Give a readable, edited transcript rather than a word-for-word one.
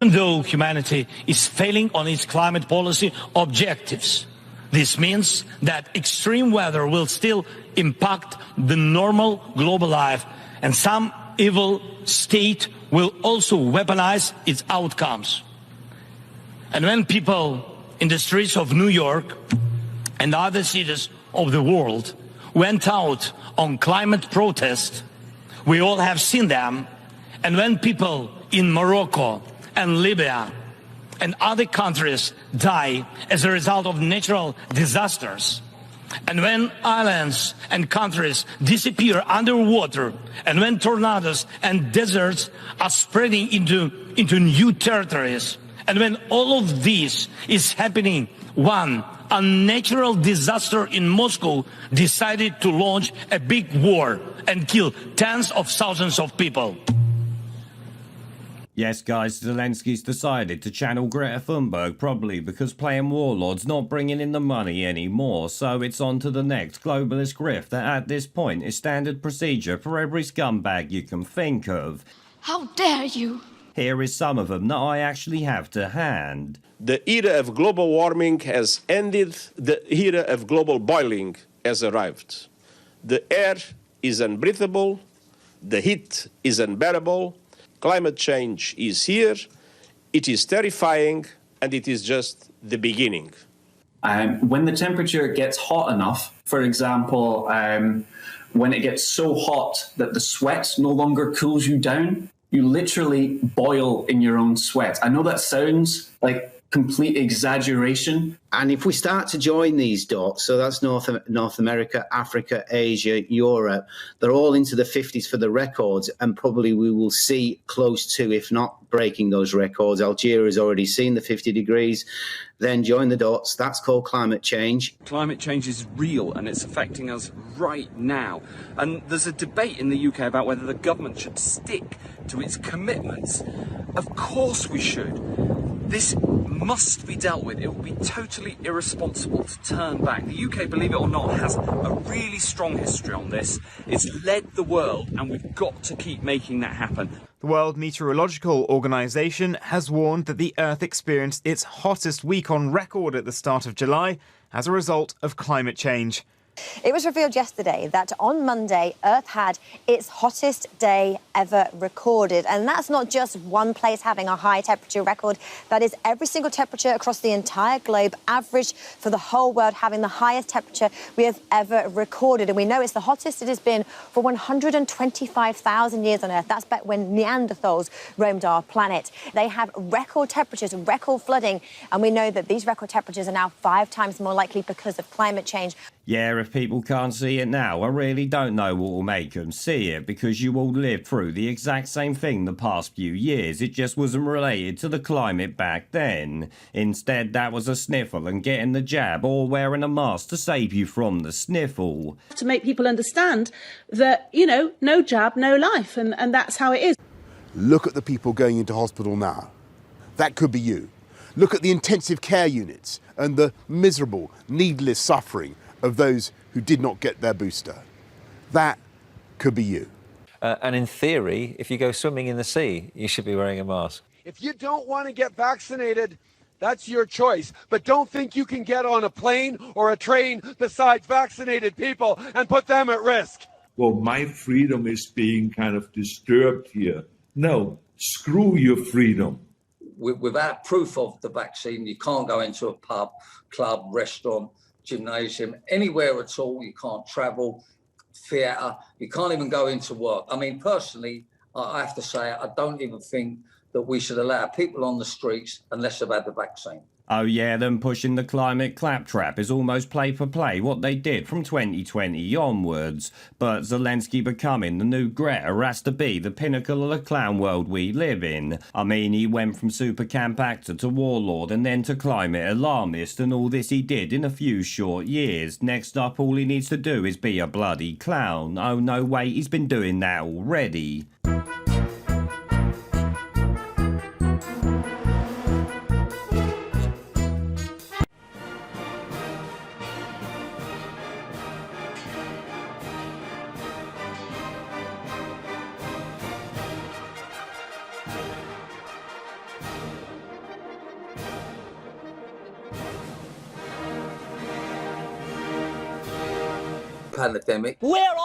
Even though humanity is failing on its climate policy objectives, this means that extreme weather will still impact the normal global life, and some evil state will also weaponize its outcomes. And when people in the streets of New York and other cities of the world went out on climate protest, we all have seen them. And when people in Morocco and Libya and other countries die as a result of natural disasters, and when islands and countries disappear underwater, and when tornadoes and deserts are spreading into new territories, and when all of this is happening, one unnatural disaster in Moscow decided to launch a big war and kill tens of thousands of people. Yes, guys, Zelensky's decided to channel Greta Thunberg, probably because playing Warlord's not bringing in the money anymore, so it's on to the next globalist grift that at this point is standard procedure for every scumbag you can think of. How dare you! Here is some of them that I actually have to hand. The era of global warming has ended. The era of global boiling has arrived. The air is unbreathable. The heat is unbearable. Climate change is here. It is terrifying, and it is just the beginning. When the temperature gets hot enough, for example, when it gets so hot that the sweat no longer cools you down, you literally boil in your own sweat. I know that sounds like complete exaggeration. And if we start to join these dots, so that's North America, Africa, Asia, Europe, they're all into the 50s for the records, and probably we will see close to, if not breaking those records. Algeria has already seen the 50 degrees. Then join the dots. That's called climate change. Climate change is real and it's affecting us right now. And there's a debate in the UK about whether the government should stick to its commitments. Of course we should. This must be dealt with. It would be totally irresponsible to turn back. The UK, believe it or not, has a really strong history on this. It's led the world, and we've got to keep making that happen. The World Meteorological Organization has warned that the Earth experienced its hottest week on record at the start of July as a result of climate change. It was revealed yesterday that on Monday, Earth had its hottest day ever recorded. And that's not just one place having a high temperature record. That is every single temperature across the entire globe, averaged for the whole world, having the highest temperature we have ever recorded. And we know it's the hottest it has been for 125,000 years on Earth. That's back when Neanderthals roamed our planet. They have record temperatures, record flooding. And we know that these record temperatures are now 5 times more likely because of climate change. Yeah, if people can't see it now, I really don't know what will make them see it, because you all lived through the exact same thing the past few years. It just wasn't related to the climate back then. Instead, that was a sniffle and getting the jab or wearing a mask to save you from the sniffle. To make people understand that, you know, no jab, no life, and that's how it is. Look at the people going into hospital now. That could be you. Look at the intensive care units and the miserable, needless suffering of those who did not get their booster. That could be you. And in theory, if you go swimming in the sea, you should be wearing a mask. If you don't want to get vaccinated, that's your choice. But don't think you can get on a plane or a train beside vaccinated people and put them at risk. Well, my freedom is being kind of disturbed here. No, screw your freedom. Without proof of the vaccine, you can't go into a pub, club, restaurant, gymnasium, anywhere at all. You can't travel, theatre, you can't even go into work. I mean, personally, I have to say, I don't even think that we should allow people on the streets unless they've had the vaccine. Oh yeah, them pushing the climate claptrap is almost play for play what they did from 2020 onwards. But Zelensky becoming the new Greta has to be the pinnacle of the clown world we live in. I mean, he went from super camp actor to warlord and then to climate alarmist, and all this he did in a few short years. Next up, all he needs to do is be a bloody clown. Oh no, wait, he's been doing that already. pandemic. Where are